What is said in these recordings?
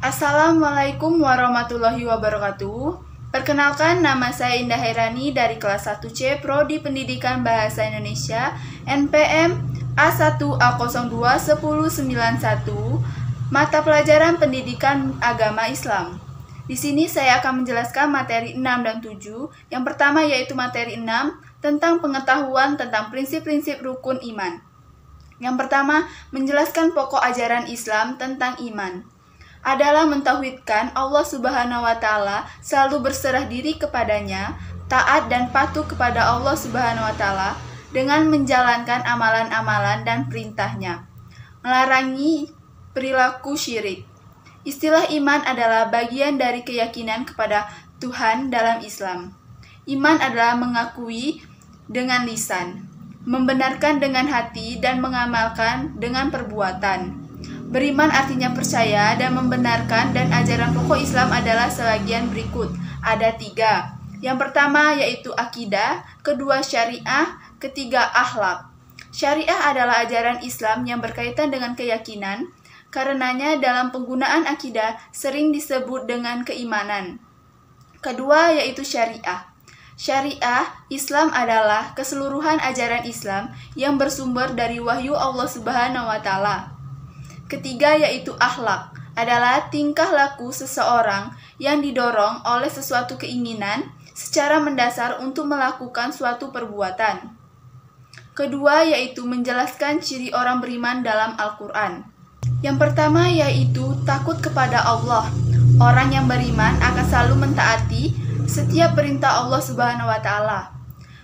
Assalamualaikum warahmatullahi wabarakatuh. Perkenalkan, nama saya Indah Hairani dari kelas 1C Prodi Pendidikan Bahasa Indonesia NPM A1A021091 mata pelajaran Pendidikan Agama Islam. Di sini saya akan menjelaskan materi 6 dan 7. Yang pertama yaitu materi 6 tentang pengetahuan tentang prinsip-prinsip rukun iman. Yang pertama, menjelaskan pokok ajaran Islam tentang iman adalah mentauhidkan Allah Subhanahu wa Ta'ala, selalu berserah diri kepadanya, taat dan patuh kepada Allah Subhanahu wa Ta'ala dengan menjalankan amalan-amalan dan perintahnya, melarangi perilaku syirik. Istilah iman adalah bagian dari keyakinan kepada Tuhan dalam Islam. Iman adalah mengakui dengan lisan, membenarkan dengan hati, dan mengamalkan dengan perbuatan. Beriman artinya percaya dan membenarkan, dan ajaran pokok Islam adalah sebagian berikut. Ada 3. Yang pertama yaitu akidah, kedua syariah, ketiga akhlak. Syariah adalah ajaran Islam yang berkaitan dengan keyakinan, karenanya dalam penggunaan akidah sering disebut dengan keimanan. Kedua yaitu syariah. Syariah Islam adalah keseluruhan ajaran Islam yang bersumber dari wahyu Allah Subhanahu wa Ta'ala. Ketiga yaitu akhlak, adalah tingkah laku seseorang yang didorong oleh sesuatu keinginan secara mendasar untuk melakukan suatu perbuatan. Kedua yaitu menjelaskan ciri orang beriman dalam Al-Quran. Yang pertama yaitu takut kepada Allah. Orang yang beriman akan selalu mentaati setiap perintah Allah Subhanahu wa Ta'ala.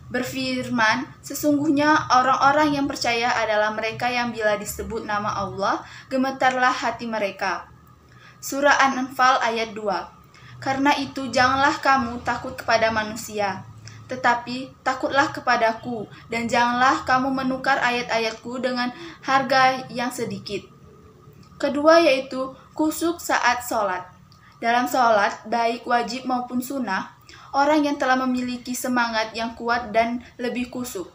Berfirman, sesungguhnya orang-orang yang percaya adalah mereka yang bila disebut nama Allah, gemetarlah hati mereka. Surah An-Anfal ayat 2. Karena itu janganlah kamu takut kepada manusia, tetapi takutlah kepadaku, dan janganlah kamu menukar ayat-ayatku dengan harga yang sedikit. Kedua yaitu khusyuk saat sholat. Dalam sholat, baik wajib maupun sunnah, orang yang telah memiliki semangat yang kuat dan lebih khusyuk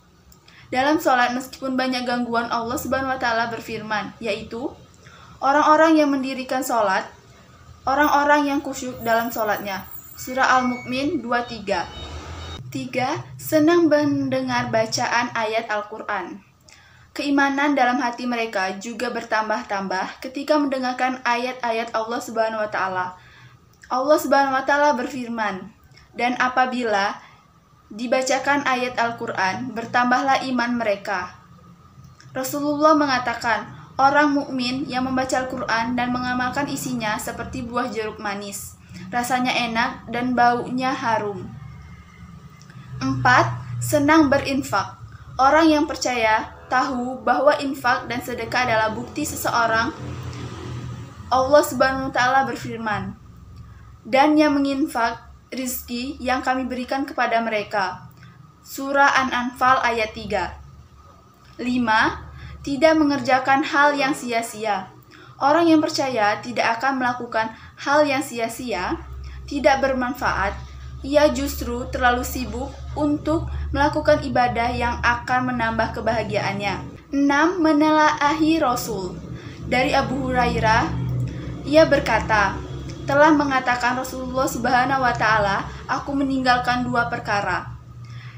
dalam sholat meskipun banyak gangguan, Allah Subhanahu wa Ta'ala berfirman, yaitu orang-orang yang mendirikan sholat, orang-orang yang khusyuk dalam sholatnya. Surah Al-Mu'min 23. 3. Senang mendengar bacaan ayat Al-Quran. Keimanan dalam hati mereka juga bertambah-tambah ketika mendengarkan ayat-ayat Allah Subhanahu wa Ta'ala. Allah Subhanahu wa Ta'ala berfirman, dan apabila dibacakan ayat Al-Quran, bertambahlah iman mereka. Rasulullah mengatakan, orang mukmin yang membaca Al-Quran dan mengamalkan isinya seperti buah jeruk manis. Rasanya enak dan baunya harum. 4. Senang berinfak. Orang yang percaya tahu bahwa infak dan sedekah adalah bukti seseorang. Allah Subhanahu wa Ta'ala berfirman, dan yang menginfak rizki yang kami berikan kepada mereka. Surah An-Anfal ayat 3. 5. Tidak mengerjakan hal yang sia-sia. Orang yang percaya tidak akan melakukan hal yang sia-sia, tidak bermanfaat. Ia justru terlalu sibuk untuk melakukan ibadah yang akan menambah kebahagiaannya. 6. Menelaahi Rasul. Dari Abu Hurairah, ia berkata, telah mengatakan Rasulullah Subhanahu wa Ta'ala, aku meninggalkan 2 perkara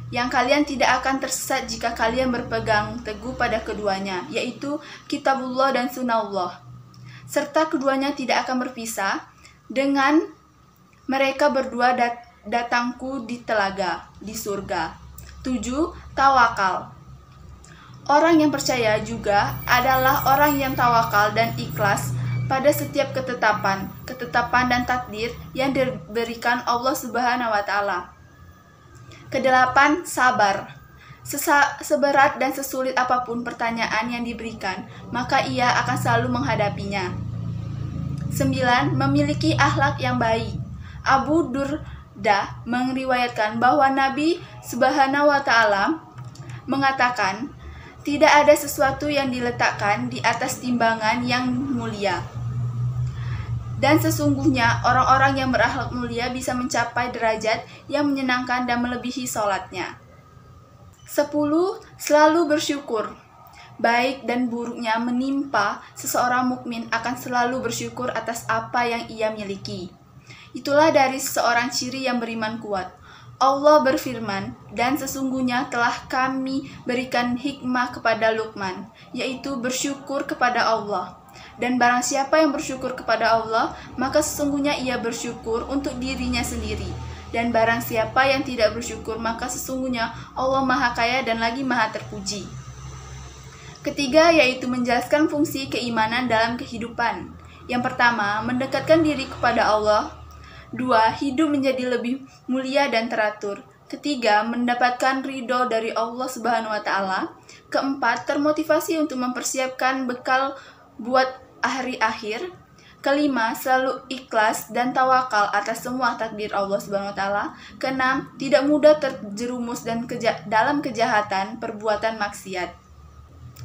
yang kalian tidak akan tersesat jika kalian berpegang teguh pada keduanya, yaitu kitabullah dan sunnahullah, serta keduanya tidak akan berpisah. Dengan mereka berdua datangku di telaga di surga. 7. Tawakal. Orang yang percaya juga adalah orang yang tawakal dan ikhlas pada setiap ketetapan dan takdir yang diberikan Allah Subhanahu wa Ta'ala. Ke-8. Sabar. Seberat dan sesulit apapun pertanyaan yang diberikan, maka ia akan selalu menghadapinya. 9. Memiliki akhlak yang baik. Abu Durda meriwayatkan bahwa Nabi Subhanahu wa Ta'ala mengatakan, tidak ada sesuatu yang diletakkan di atas timbangan yang mulia. Dan sesungguhnya orang-orang yang berakhlak mulia bisa mencapai derajat yang menyenangkan dan melebihi sholatnya. 10. Selalu bersyukur. baik dan buruknya menimpa seseorang mukmin akan selalu bersyukur atas apa yang ia miliki. Itulah dari seseorang ciri yang beriman kuat. Allah berfirman, dan sesungguhnya telah kami berikan hikmah kepada Luqman, yaitu bersyukur kepada Allah. Dan barang siapa yang bersyukur kepada Allah, maka sesungguhnya ia bersyukur untuk dirinya sendiri. Dan barang siapa yang tidak bersyukur, maka sesungguhnya Allah Maha Kaya dan lagi Maha Terpuji. Ketiga, yaitu menjelaskan fungsi keimanan dalam kehidupan. Yang pertama, mendekatkan diri kepada Allah. Dua, hidup menjadi lebih mulia dan teratur. Ketiga, mendapatkan ridho dari Allah Subhanahu wa Ta'ala. Keempat, termotivasi untuk mempersiapkan bekal buat hari akhir. Kelima, selalu ikhlas dan tawakal atas semua takdir Allah Subhanahu wa Ta'ala. Keenam, tidak mudah terjerumus dalam kejahatan perbuatan maksiat.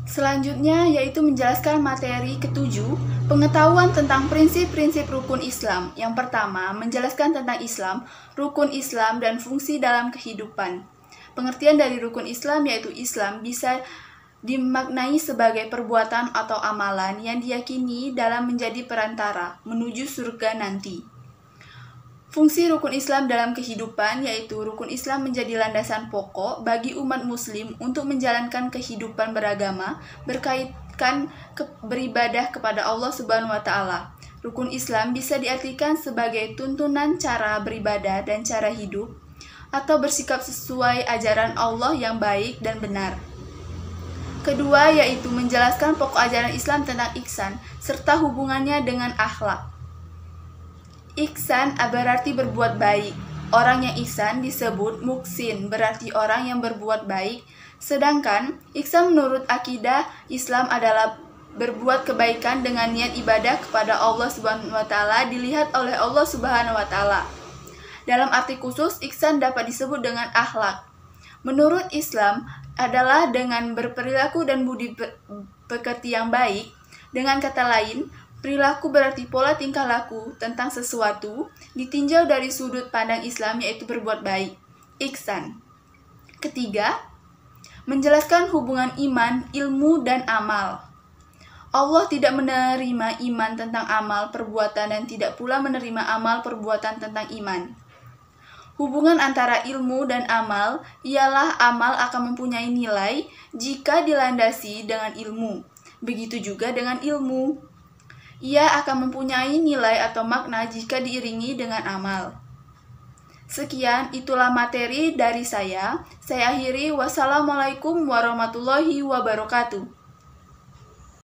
Selanjutnya yaitu menjelaskan materi ketujuh, pengetahuan tentang prinsip-prinsip rukun Islam. Yang pertama, menjelaskan tentang Islam, rukun Islam, dan fungsi dalam kehidupan. Pengertian dari rukun Islam yaitu Islam bisa dimaknai sebagai perbuatan atau amalan yang diyakini dalam menjadi perantara menuju surga nanti. Fungsi rukun Islam dalam kehidupan yaitu rukun Islam menjadi landasan pokok bagi umat muslim untuk menjalankan kehidupan beragama berkaitan beribadah kepada Allah Subhanahu wa Ta'ala. Rukun Islam bisa diartikan sebagai tuntunan cara beribadah dan cara hidup atau bersikap sesuai ajaran Allah yang baik dan benar. Kedua yaitu menjelaskan pokok ajaran Islam tentang ihsan serta hubungannya dengan akhlak. Ihsan berarti berbuat baik. Orang yang ihsan disebut muhsin, berarti orang yang berbuat baik. Sedangkan ihsan menurut akidah Islam adalah berbuat kebaikan dengan niat ibadah kepada Allah Subhanahu wa Ta'ala dilihat oleh Allah Subhanahu wa Ta'ala. Dalam arti khusus, ihsan dapat disebut dengan akhlak. Menurut Islam adalah dengan berperilaku dan budi pekerti yang baik. Dengan kata lain, perilaku berarti pola tingkah laku tentang sesuatu ditinjau dari sudut pandang Islam yaitu berbuat baik, ihsan. Ketiga, menjelaskan hubungan iman, ilmu, dan amal. Allah tidak menerima iman tentang amal perbuatan dan tidak pula menerima amal perbuatan tentang iman. Hubungan antara ilmu dan amal ialah amal akan mempunyai nilai jika dilandasi dengan ilmu. Begitu juga dengan ilmu. Ia akan mempunyai nilai atau makna jika diiringi dengan amal. Sekian, itulah materi dari saya. Saya akhiri. Wassalamualaikum warahmatullahi wabarakatuh.